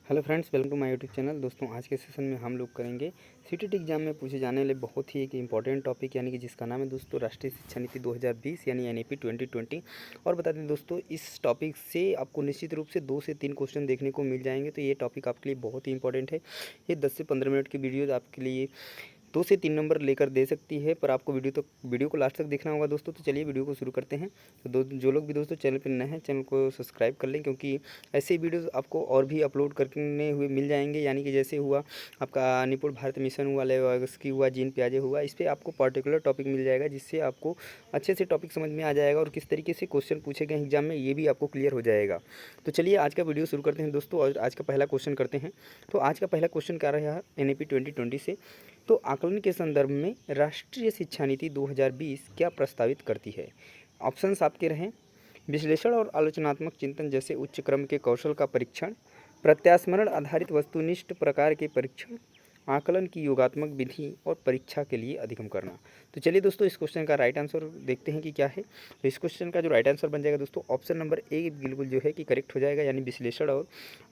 Hello friends, welcome to my YouTube channel. दोस्तों, आज के सेशन में हम लोग करेंगे सीटीटी एग्जाम में पूछे जाने वाले बहुत ही एक इंपॉर्टेंट टॉपिक यानी कि जिसका नाम है दोस्तों राष्ट्रीय शिक्षा नीति 2020 यानी एनईपी 2020। और बता दें दोस्तों, इस टॉपिक से आपको निश्चित रूप से 2 से 3 क्वेश्चन देखने को मिल जाएंगे। तो ये टॉपिक आपके लिए बहुत ही इंपॉर्टेंट है। ये 10 से 15 मिनट की वीडियो आपके लिए 2 से 3 नंबर लेकर दे सकती है, पर आपको वीडियो को लास्ट तक देखना होगा दोस्तों। तो चलिए वीडियो को शुरू करते हैं। तो जो लोग भी दोस्तों चैनल पर नए हैं, चैनल को सब्सक्राइब कर लें, क्योंकि ऐसे वीडियोस आपको और भी अपलोड करने हुए मिल जाएंगे। यानी कि जैसे हुआ आपका निपुण भारत मिशन हुआ, की हुआ, जीन प्याजे हुआ, इस पर आपको पर्टिकुलर टॉपिक मिल जाएगा, जिससे आपको अच्छे से टॉपिक समझ में आ जाएगा और किस तरीके से क्वेश्चन पूछे गए एग्जाम में ये भी आपको क्लियर हो जाएगा। तो चलिए आज का वीडियो शुरू करते हैं दोस्तों, और आज का पहला क्वेश्चन करते हैं। तो आज का पहला क्वेश्चन क्या रहा है एनईपी 2020 से। तो आकलन के संदर्भ में राष्ट्रीय शिक्षा नीति 2020 क्या प्रस्तावित करती है। ऑप्शंस आपके रहें: विश्लेषण और आलोचनात्मक चिंतन जैसे उच्च क्रम के कौशल का परीक्षण, प्रत्यास्मरण आधारित वस्तुनिष्ठ प्रकार के परीक्षण, आकलन की योगात्मक विधि और परीक्षा के लिए अधिगम करना। तो चलिए दोस्तों, इस क्वेश्चन का राइट आंसर देखते हैं कि क्या है। तो इस क्वेश्चन का जो राइट आंसर बन जाएगा दोस्तों, ऑप्शन नंबर ए बिल्कुल जो है कि करेक्ट हो जाएगा, यानी विश्लेषण और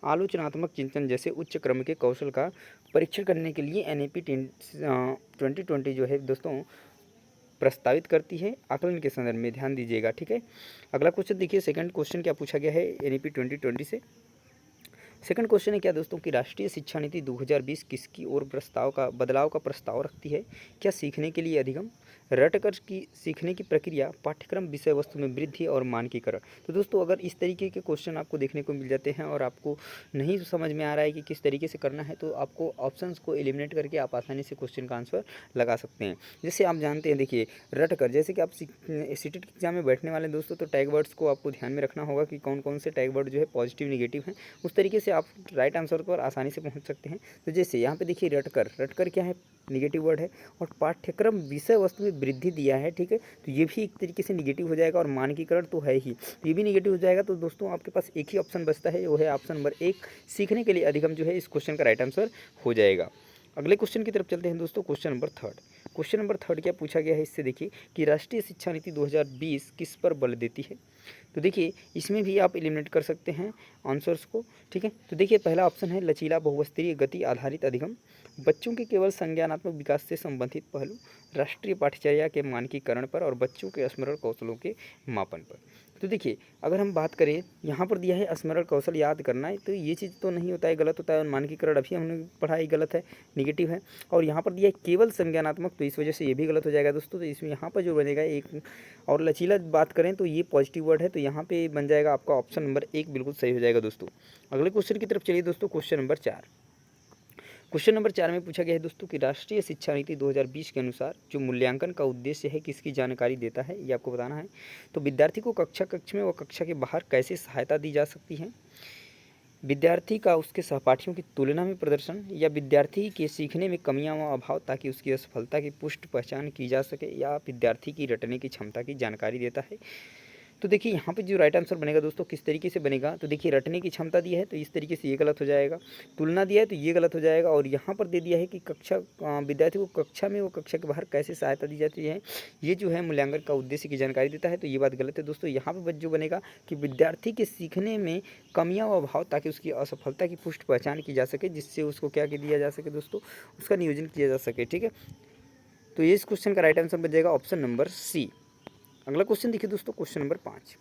आलोचनात्मक चिंतन जैसे उच्च क्रम के कौशल का परीक्षण करने के लिए एनईपी 2020 जो है दोस्तों प्रस्तावित करती है आकलन के संदर्भ में। ध्यान दीजिएगा, ठीक है। अगला क्वेश्चन देखिए, सेकंड क्वेश्चन क्या पूछा गया है एनईपी 2020 से। सेकंड क्वेश्चन है क्या दोस्तों कि राष्ट्रीय शिक्षा नीति 2020 किसकी ओर बदलाव का प्रस्ताव रखती है। क्या सीखने के लिए अधिगम, रटकर की सीखने की प्रक्रिया, पाठ्यक्रम विषय वस्तु में वृद्धि और मानकीकरण। तो दोस्तों, अगर इस तरीके के क्वेश्चन आपको देखने को मिल जाते हैं और आपको नहीं समझ में आ रहा है कि किस तरीके से करना है, तो आपको ऑप्शंस को एलिमिनेट करके आप आसानी से क्वेश्चन का आंसर लगा सकते हैं। जैसे आप जानते हैं, देखिए रटकर, जैसे कि आप सीटेट एग्जाम में बैठने वाले दोस्तों, तो टैग वर्ड्स को आपको ध्यान में रखना होगा कि कौन कौन से टैग वर्ड जो है पॉजिटिव निगेटिव हैं। उस तरीके से आप राइट आंसर पर आसानी से पहुंच सकते हैं। तो जैसे यहाँ पे देखिए रटकर क्या है, निगेटिव वर्ड है, और पाठ्यक्रम विषय वस्तु में वृद्धि दिया है, ठीक है, तो ये भी एक तरीके से निगेटिव हो जाएगा, और मानकीकरण तो है ही, तो ये भी निगेटिव हो जाएगा। तो दोस्तों आपके पास एक ही ऑप्शन बचता है, वो है ऑप्शन नंबर 1, सीखने के लिए अधिगम जो है इस क्वेश्चन का राइट आंसर हो जाएगा। अगले क्वेश्चन की तरफ चलते हैं दोस्तों, question number third. Question number third क्या पूछा गया है इससे देखिए कि राष्ट्रीय शिक्षा नीति 2020 किस पर बल देती है। तो देखिए इसमें भी आप एलिमिनेट कर सकते हैं आंसर्स को, ठीक है। तो देखिए पहला ऑप्शन है लचीला बहुस्तरीय गति आधारित अधिगम, बच्चों के केवल संज्ञानात्मक विकास से संबंधित पहलू, राष्ट्रीय पाठ्यचर्या के मानकीकरण पर और बच्चों के स्मरण कौशलों के मापन पर। तो देखिए अगर हम बात करें, यहाँ पर दिया है स्मरण कौशल याद करना है, तो ये चीज़ तो नहीं होता है, गलत होता है। और मानकीकरण अभी हमने पढ़ा है, गलत है, निगेटिव है। और यहाँ पर दिया है केवल संज्ञानात्मक, तो इस वजह से ये भी गलत हो जाएगा दोस्तों। तो इसमें यहाँ पर जो बनेगा एक, और लचीला बात करें तो ये पॉजिटिव वर्ड है, तो यहाँ पे बन जाएगा आपका ऑप्शन नंबर 1 बिल्कुल सही हो जाएगा दोस्तों। अगले क्वेश्चन की तरफ चलिए दोस्तों, क्वेश्चन नंबर 4। क्वेश्चन नंबर 4 में पूछा गया है दोस्तों कि राष्ट्रीय शिक्षा नीति 2020 के अनुसार जो मूल्यांकन का उद्देश्य है किसकी जानकारी देता है, ये आपको बताना है। तो विद्यार्थी को कक्ष में व कक्षा के बाहर कैसे सहायता दी जा सकती है, विद्यार्थी का उसके सहपाठियों की तुलना में प्रदर्शन, या विद्यार्थी के सीखने में कमियां व अभाव ताकि उसकी असफलता की पुष्ट पहचान की जा सके, या विद्यार्थी की रटने की क्षमता की जानकारी देता है। तो देखिए यहाँ पे जो राइट आंसर बनेगा दोस्तों किस तरीके से बनेगा, तो देखिए रटने की क्षमता दी है तो इस तरीके से ये गलत हो जाएगा, तुलना दिया है तो ये गलत हो जाएगा, और यहाँ पर दे दिया है कि विद्यार्थी को कक्षा में व कक्षा के बाहर कैसे सहायता दी जाती है, ये जो है मूल्यांकन का उद्देश्य की जानकारी देता है, तो ये बात गलत है दोस्तों। यहाँ पर जो बनेगा कि विद्यार्थी के सीखने में कमियाँ व अभाव ताकि उसकी असफलता की पुष्ट पहचान की जा सके, जिससे उसको क्या दिया जा सके दोस्तों, उसका नियोजन किया जा सके, ठीक है। तो ये इस क्वेश्चन का राइट आंसर बन जाएगा ऑप्शन नंबर सी। अगला क्वेश्चन देखिए दोस्तों, क्वेश्चन नंबर 5।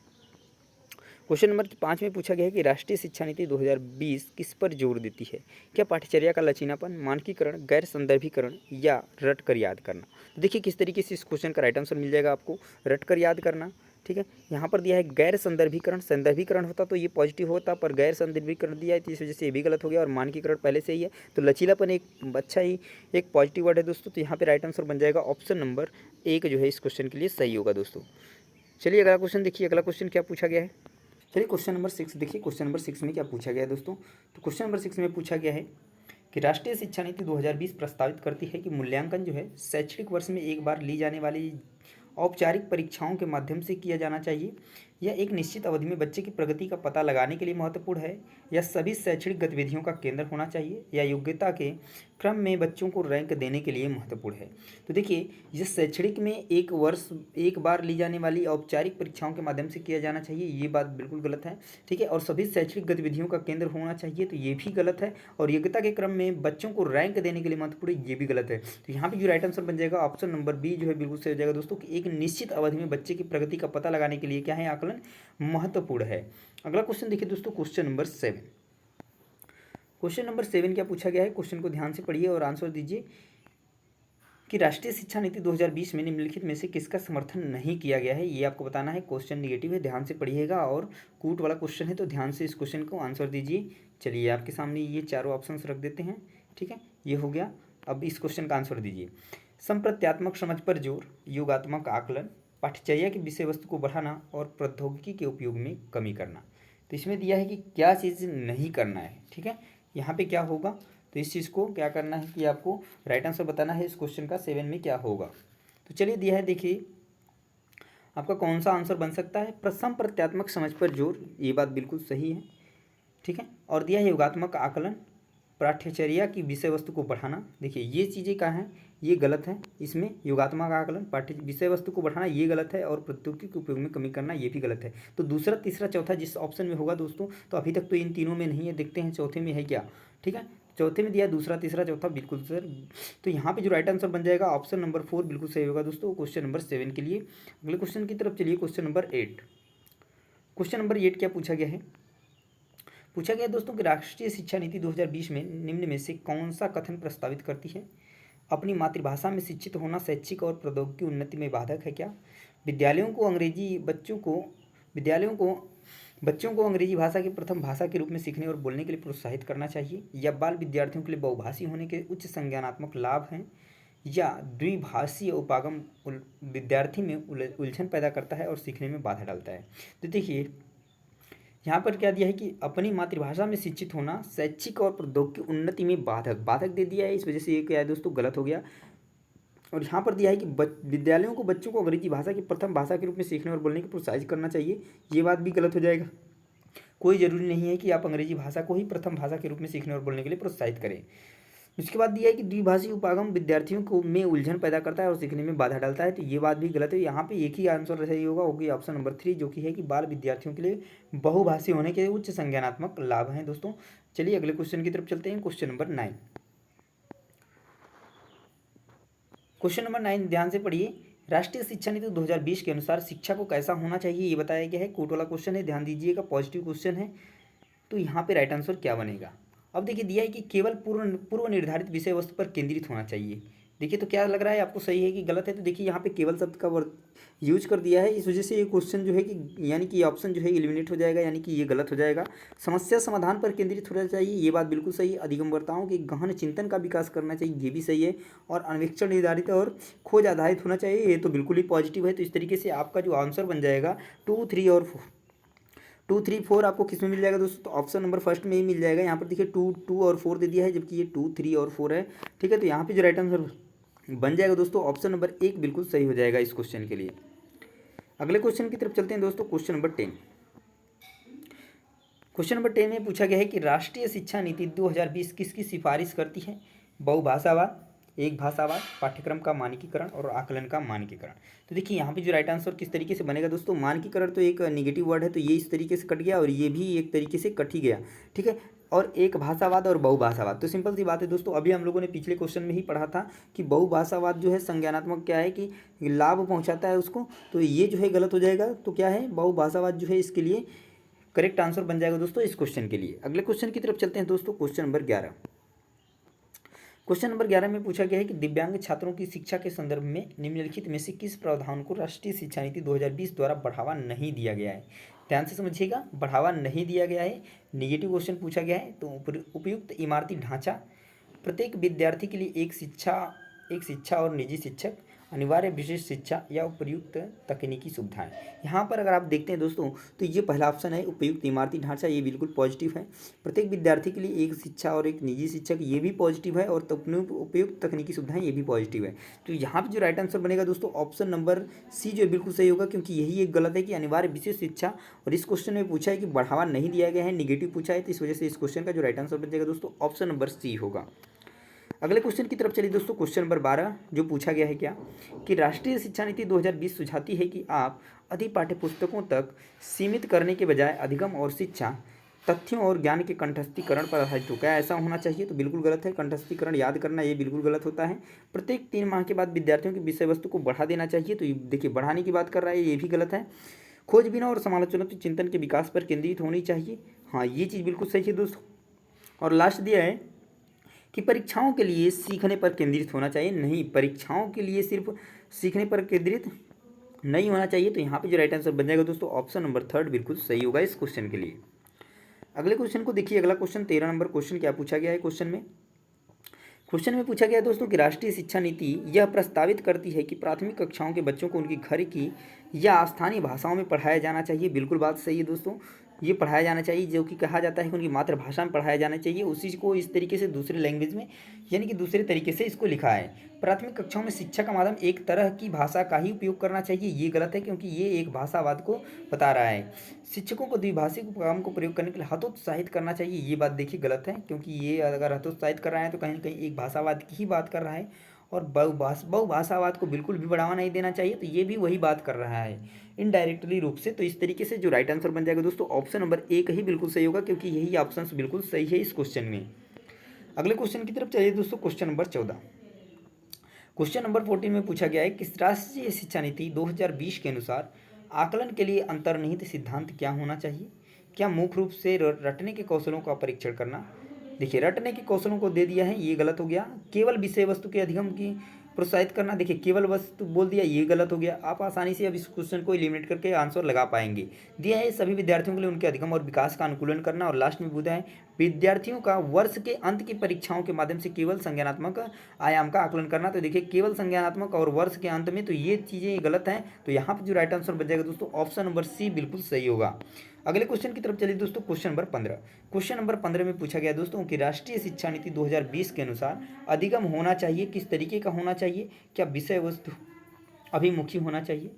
क्वेश्चन नंबर 5 में पूछा गया है कि राष्ट्रीय शिक्षा नीति 2020 किस पर जोर देती है। क्या पाठ्यचर्या का लचीलापन, मानकीकरण, गैर संदर्भीकरण, या रट कर याद करना। तो देखिए किस तरीके से इस क्वेश्चन का राइट आंसर मिल जाएगा आपको, रट कर याद करना, ठीक है। यहाँ पर दिया है गैर संदर्भीकरण, संदर्भीकरण होता तो ये पॉजिटिव होता, पर गैर संदर्भीकरण दिया है तो इस वजह से ये भी गलत हो गया, और मानकीकरण पहले से ही है, तो लचीलापन एक अच्छा ही एक पॉजिटिव वर्ड है दोस्तों। तो यहाँ पे राइट आंसर बन जाएगा ऑप्शन नंबर 1 जो है इस क्वेश्चन के लिए सही होगा दोस्तों। चलिए अगला क्वेश्चन देखिए, अगला क्वेश्चन क्या पूछा गया है। चलिए क्वेश्चन नंबर 6 देखिए, क्वेश्चन नंबर 6 में क्या पूछा गया है दोस्तों। तो क्वेश्चन नंबर 6 में पूछा गया है कि राष्ट्रीय शिक्षा नीति 2020 प्रस्तावित करती है कि मूल्यांकन जो है शैक्षणिक वर्ष में एक बार ली जाने वाली औपचारिक परीक्षाओं के माध्यम से किया जाना चाहिए। यह एक निश्चित अवधि में बच्चे की प्रगति का पता लगाने के लिए महत्वपूर्ण है। यह सभी शैक्षणिक गतिविधियों का केंद्र होना चाहिए। यह योग्यता के क्रम में बच्चों को रैंक देने के लिए महत्वपूर्ण है। तो देखिए, यह शैक्षणिक में एक वर्ष एक बार ली जाने वाली औपचारिक परीक्षाओं के माध्यम से किया जाना चाहिए, ये बात बिल्कुल गलत है। ठीक है, और सभी शैक्षणिक गतिविधियों का केंद्र होना चाहिए, तो ये भी गलत है। और योग्यता के क्रम में बच्चों को रैंक देने के लिए महत्वपूर्ण है, ये भी गलत है। तो यहाँ पे जो राइट आंसर बन जाएगा ऑप्शन नंबर बी जो है बिल्कुल सही हो जाएगा दोस्तों, कि एक निश्चित अवधि में बच्चे की प्रगति का पता लगाने के लिए क्या है, आकलन महत्वपूर्ण है। अगला क्वेश्चन देखिए दोस्तों, क्वेश्चन नंबर 7। क्वेश्चन नंबर 7 क्या पूछा गया है, क्वेश्चन को ध्यान से पढ़िए और आंसर दीजिए कि राष्ट्रीय शिक्षा नीति 2020 में निम्नलिखित में से किसका समर्थन नहीं किया गया है, ये आपको बताना है। क्वेश्चन निगेटिव है, ध्यान से पढ़िएगा और कूट वाला क्वेश्चन है, तो ध्यान से इस क्वेश्चन को आंसर दीजिए। चलिए आपके सामने ये चारों ऑप्शंस रख देते हैं। ठीक है, ये हो गया। अब इस क्वेश्चन का आंसर दीजिए। संप्रत्यात्मक समझ पर जोर, योगात्मक आकलन, पाठ्यचर्या की विषय वस्तु को बढ़ाना और प्रौद्योगिकी के उपयोग में कमी करना। तो इसमें दिया है कि क्या चीज़ नहीं करना है। ठीक है, यहाँ पे क्या होगा, तो इस चीज़ को क्या करना है कि आपको राइट आंसर बताना है इस क्वेश्चन का 7 में क्या होगा। तो चलिए दिया है, देखिए आपका कौन सा आंसर बन सकता है। संप्रत्यात्मक समझ पर जोर, ये बात बिल्कुल सही है। ठीक है, और दिया है योगात्मक आकलन, पाठ्यचर्या की विषय वस्तु को बढ़ाना। देखिए ये चीज़ें क्या हैं, ये गलत है। इसमें योगात्मक आकलन, पाठ्य विषय वस्तु को बढ़ाना ये गलत है, और प्रौद्योगिकी के उपयोग में कमी करना ये भी गलत है। तो दूसरा, तीसरा, चौथा जिस ऑप्शन में होगा दोस्तों, तो अभी तक तो इन तीनों में नहीं है, देखते हैं चौथे में है क्या। ठीक है, चौथे में दिया दूसरा, तीसरा, चौथा बिल्कुल सर। तो यहाँ पे जो राइट आंसर बन जाएगा ऑप्शन नंबर 4 बिल्कुल सही होगा दोस्तों, क्वेश्चन नंबर 7 के लिए। अगले क्वेश्चन की तरफ चलिए, क्वेश्चन नंबर 8। क्वेश्चन नंबर 8 क्या पूछा गया है, पूछा गया दोस्तों कि राष्ट्रीय शिक्षा नीति 2020 में निम्न में से कौन सा कथन प्रस्तावित करती है। अपनी मातृभाषा में शिक्षित होना शैक्षिक और प्रौद्योगिकी उन्नति में बाधक है क्या। बच्चों को अंग्रेजी भाषा की प्रथम भाषा के रूप में सीखने और बोलने के लिए प्रोत्साहित करना चाहिए। या बाल विद्यार्थियों के लिए बहुभाषी होने के उच्च संज्ञानात्मक लाभ हैं। या द्विभाषीय उपागम विद्यार्थी में उलझन पैदा करता है और सीखने में बाधा डालता है। तो देखिए यहाँ पर क्या दिया है कि अपनी मातृभाषा में शिक्षित होना शैक्षिक और प्रौद्योगिकी उन्नति में बाधक दे दिया है, इस वजह से ये क्या है दोस्तों, गलत हो गया। और यहाँ पर दिया है कि विद्यालयों को बच्चों को अंग्रेजी भाषा की प्रथम भाषा के रूप में सीखने और बोलने की प्रोत्साहित करना चाहिए, ये बात भी गलत हो जाएगा। कोई ज़रूरी नहीं है कि आप अंग्रेजी भाषा को ही प्रथम भाषा के रूप में सीखने और बोलने के लिए प्रोत्साहित करें। उसके बाद दिया है कि द्विभाषी उपागम विद्यार्थियों को में उलझन पैदा करता है और सीखने में बाधा डालता है, तो ये बात भी गलत है। यहाँ पे एक ही आंसर सही होगा, होगी ऑप्शन नंबर 3, जो कि है कि बाल विद्यार्थियों के लिए बहुभाषी होने के उच्च संज्ञानात्मक लाभ हैं दोस्तों। चलिए अगले क्वेश्चन की तरफ चलते हैं, क्वेश्चन नंबर 9। क्वेश्चन नंबर 9 ध्यान से पढ़िए। राष्ट्रीय शिक्षा नीति 2020 के अनुसार शिक्षा को कैसा होना चाहिए ये बताया गया है। कोट वाला क्वेश्चन है, ध्यान दीजिएगा, पॉजिटिव क्वेश्चन है। तो यहाँ पे राइट आंसर क्या बनेगा। अब देखिए दिया है कि केवल पूर्व निर्धारित विषय वस्तु पर केंद्रित होना चाहिए। देखिए तो क्या लग रहा है आपको, सही है कि गलत है। तो देखिए यहाँ पे केवल शब्द का वर्ड यूज कर दिया है, इस वजह से ये क्वेश्चन जो है कि यानी कि ये ऑप्शन जो है एलिमिनेट हो जाएगा, यानी कि ये गलत हो जाएगा। समस्या समाधान पर केंद्रित होना चाहिए, ये बात बिल्कुल सही है। अधिगमकर्ताओं के गहन चिंतन का विकास करना चाहिए, ये भी सही है। और अन्वेक्षण निर्धारित और खोज आधारित होना चाहिए, ये तो बिल्कुल ही पॉजिटिव है। तो इस तरीके से आपका जो आंसर बन जाएगा 2, 3 और 4 आपको किस में मिल जाएगा दोस्तों, तो ऑप्शन नंबर फर्स्ट में ही मिल जाएगा। यहाँ पर देखिए 2 और 4 दे दिया है, जबकि ये 2, 3 और 4 है। ठीक है, तो यहाँ पे जो राइट आंसर बन जाएगा दोस्तों ऑप्शन नंबर 1 बिल्कुल सही हो जाएगा इस क्वेश्चन के लिए। अगले क्वेश्चन की तरफ चलते हैं दोस्तों, क्वेश्चन नंबर 10। क्वेश्चन नंबर 10 में पूछा गया है कि राष्ट्रीय शिक्षा नीति 2020 किसकी सिफारिश करती है। बहुभाषावाद, एक भाषावाद, पाठ्यक्रम का मानकीकरण और आकलन का मानकीकरण। तो देखिए यहाँ पे जो राइट आंसर किस तरीके से बनेगा दोस्तों, मानकीकरण तो एक निगेटिव वर्ड है, तो ये इस तरीके से कट गया और ये भी एक तरीके से कट ही गया। ठीक है, और एक भाषावाद और बहुभाषावाद, तो सिंपल सी बात है दोस्तों। अभी हम लोगों ने पिछले क्वेश्चन में ही पढ़ा था कि बहुभाषावाद जो है संज्ञानात्मक क्या है कि लाभ पहुँचाता है उसको, तो ये जो है गलत हो जाएगा। तो क्या है, बहुभाषावाद जो है इसके लिए करेक्ट आंसर बन जाएगा दोस्तों इस क्वेश्चन के लिए। अगले क्वेश्चन की तरफ चलते हैं दोस्तों, क्वेश्चन नंबर 11। क्वेश्चन नंबर 11 में पूछा गया है कि दिव्यांग छात्रों की शिक्षा के संदर्भ में निम्नलिखित में से किस प्रावधान को राष्ट्रीय शिक्षा नीति 2020 द्वारा बढ़ावा नहीं दिया गया है। ध्यान से समझिएगा, बढ़ावा नहीं दिया गया है, निगेटिव क्वेश्चन पूछा गया है। तो उपयुक्त इमारती ढांचा, प्रत्येक विद्यार्थी के लिए एक शिक्षा और निजी शिक्षक, अनिवार्य विशेष शिक्षा या उपयुक्त तकनीकी सुविधाएं। यहाँ पर अगर आप देखते हैं दोस्तों तो ये पहला ऑप्शन है उपयुक्त इमारती ढांचा, ये बिल्कुल पॉजिटिव है। प्रत्येक विद्यार्थी के लिए एक शिक्षा और एक निजी शिक्षक, ये भी पॉजिटिव है। और उपयुक्त तकनीकी सुविधाएं, ये भी पॉजिटिव है। तो यहाँ पे जो राइट आंसर बनेगा दोस्तों ऑप्शन नंबर सी जो है बिल्कुल सही होगा, क्योंकि यही एक गलत है कि अनिवार्य विशेष शिक्षा। और इस क्वेश्चन में पूछा है कि बढ़ावा नहीं दिया गया है, निगेटिव पूछा है, तो इस वजह से इस क्वेश्चन का जो राइट आंसर बन जाएगा दोस्तों ऑप्शन नंबर सी होगा। अगले क्वेश्चन की तरफ चलिए दोस्तों। क्वेश्चन नंबर 12 जो पूछा गया है क्या कि राष्ट्रीय शिक्षा नीति 2020 सुझाती है कि आप अधिक पाठ्यपुस्तकों तक सीमित करने के बजाय अधिगम और शिक्षा तथ्यों और ज्ञान के कंठस्थीकरण पर आधारित हो। क्या ऐसा होना चाहिए? तो बिल्कुल गलत है। कंठस्थीकरण याद करना ये बिल्कुल गलत होता है। प्रत्येक 3 माह के बाद विद्यार्थियों की विषय वस्तु को बढ़ा देना चाहिए, तो ये देखिए बढ़ाने की बात कर रहा है, ये भी गलत है। खोजबीन और समालोचनात्मक चिंतन के विकास पर केंद्रित होनी चाहिए, हाँ ये चीज़ बिल्कुल सही है दोस्तों। और लास्ट दिया है कि परीक्षाओं के लिए सीखने पर केंद्रित होना चाहिए, नहीं परीक्षाओं के लिए सिर्फ सीखने पर केंद्रित नहीं होना चाहिए। तो यहाँ पे जो राइट आंसर बन जाएगा दोस्तों ऑप्शन नंबर 3 बिल्कुल सही होगा इस क्वेश्चन के लिए। अगले क्वेश्चन को देखिए। अगला क्वेश्चन 13 नंबर क्वेश्चन क्या पूछा गया है क्वेश्चन में पूछा गया दोस्तों कि राष्ट्रीय शिक्षा नीति यह प्रस्तावित करती है कि प्राथमिक कक्षाओं के बच्चों को उनकी घर की या स्थानीय भाषाओं में पढ़ाया जाना चाहिए। बिल्कुल बात सही है दोस्तों, ये पढ़ाया जाना चाहिए, जो कि कहा जाता है कि उनकी मातृभाषा में पढ़ाया जाना चाहिए, उसी को इस तरीके से दूसरे लैंग्वेज में यानी कि दूसरे तरीके से इसको लिखा है। प्राथमिक कक्षाओं में शिक्षा का माध्यम एक तरह की भाषा का ही उपयोग करना चाहिए, ये गलत है, क्योंकि ये एक भाषावाद को बता रहा है। शिक्षकों को द्विभाषिक काम को प्रयोग करने के लिए हतोत्साहित करना चाहिए, ये बात देखिए गलत है, क्योंकि ये अगर हतोत्साहित कर रहा है तो कहीं ना कहीं एक भाषावाद की ही बात कर रहा है। और बहुभाषावाद को बिल्कुल भी बढ़ावा नहीं देना चाहिए, तो ये भी वही बात कर रहा है इनडायरेक्टली रूप से। तो इस तरीके से जो राइट आंसर बन जाएगा दोस्तों ऑप्शन नंबर 1 ही बिल्कुल सही होगा, क्योंकि यही ऑप्शन बिल्कुल सही है इस क्वेश्चन में। अगले क्वेश्चन की तरफ चलिए दोस्तों। Question number 14। क्वेश्चन नंबर 14 में पूछा गया है कि राष्ट्रीय शिक्षा नीति 2020 के अनुसार आकलन के लिए अंतर्निहित सिद्धांत क्या होना चाहिए? क्या मुख्य रूप से रटने के कौशलों का परीक्षण करना? देखिए रटने के कौशलों को दे दिया है, ये गलत हो गया। केवल विषय वस्तु के अधिगम की प्रोत्साहित करना, देखिए केवल वस्तु बोल दिया, ये गलत हो गया। आप आसानी से अब इस क्वेश्चन को एलिमिनेट करके आंसर लगा पाएंगे। दिया है सभी विद्यार्थियों के लिए उनके अधिगम और विकास का अनुकूलन करना, और लास्ट में बोला है विद्यार्थियों का वर्ष के अंत की परीक्षाओं के माध्यम से केवल संज्ञानात्मक आयाम का आकलन करना। तो देखिए केवल संज्ञानात्मक और वर्ष के अंत में, तो ये चीज़ें गलत हैं। तो यहाँ पर जो राइट आंसर बन जाएगा दोस्तों ऑप्शन नंबर सी बिल्कुल सही होगा। अगले क्वेश्चन की तरफ चलिए दोस्तों। Question number 15। क्वेश्चन नंबर 15 में पूछा गया दोस्तों कि राष्ट्रीय शिक्षा नीति 2020 के अनुसार अधिगम होना चाहिए किस तरीके का होना चाहिए? क्या विषय वस्तु अभिमुखी होना चाहिए,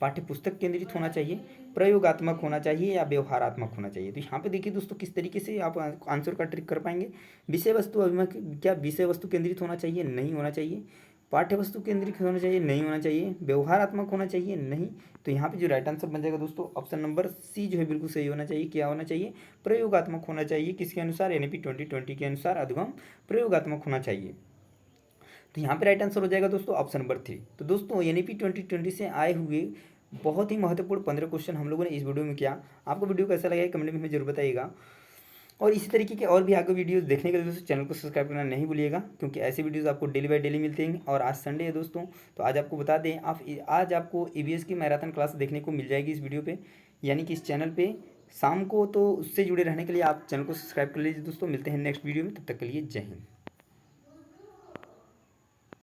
पाठ्यपुस्तक केंद्रित होना चाहिए, प्रयोगात्मक होना चाहिए, या व्यवहारात्मक होना चाहिए? तो यहाँ पे देखिए दोस्तों किस तरीके से आप आंसर का ट्रिक कर पाएंगे। विषय वस्तु अभिमुखी, क्या विषय वस्तु केंद्रित होना चाहिए? नहीं होना चाहिए। पाठ्य वस्तु केंद्रित होना चाहिए? नहीं होना चाहिए। व्यवहारात्मक होना चाहिए? नहीं। तो यहाँ पे जो राइट आंसर बन जाएगा दोस्तों ऑप्शन नंबर सी जो है बिल्कुल सही होना चाहिए। क्या होना चाहिए? प्रयोगात्मक होना चाहिए। किसके अनुसार? एनईपी 2020 के अनुसार अधिगम प्रयोगात्मक होना चाहिए। तो यहाँ पे राइट आंसर हो जाएगा दोस्तों ऑप्शन नंबर 3। तो दोस्तों एनईपी 2020 से आए हुए बहुत ही महत्वपूर्ण 15 क्वेश्चन हम लोगों ने इस वीडियो में किया। आपको वीडियो कैसा लगा कमेंट में हमें जरूर बताइएगा। और इसी तरीके के और भी आगे वीडियोस देखने के लिए दोस्तों चैनल को सब्सक्राइब करना नहीं भूलिएगा, क्योंकि ऐसे वीडियोस आपको डेली बाय डेली मिलते हैं। और आज संडे है दोस्तों, तो आज आपको बता दें आज आपको ईवीएस की मैराथन क्लास देखने को मिल जाएगी इस वीडियो पे, यानी कि इस चैनल पे शाम को। तो उससे जुड़े रहने के लिए आप चैनल को सब्सक्राइब कर लीजिए दोस्तों। मिलते हैं नेक्स्ट वीडियो में, तब तक के लिए जय हिंद।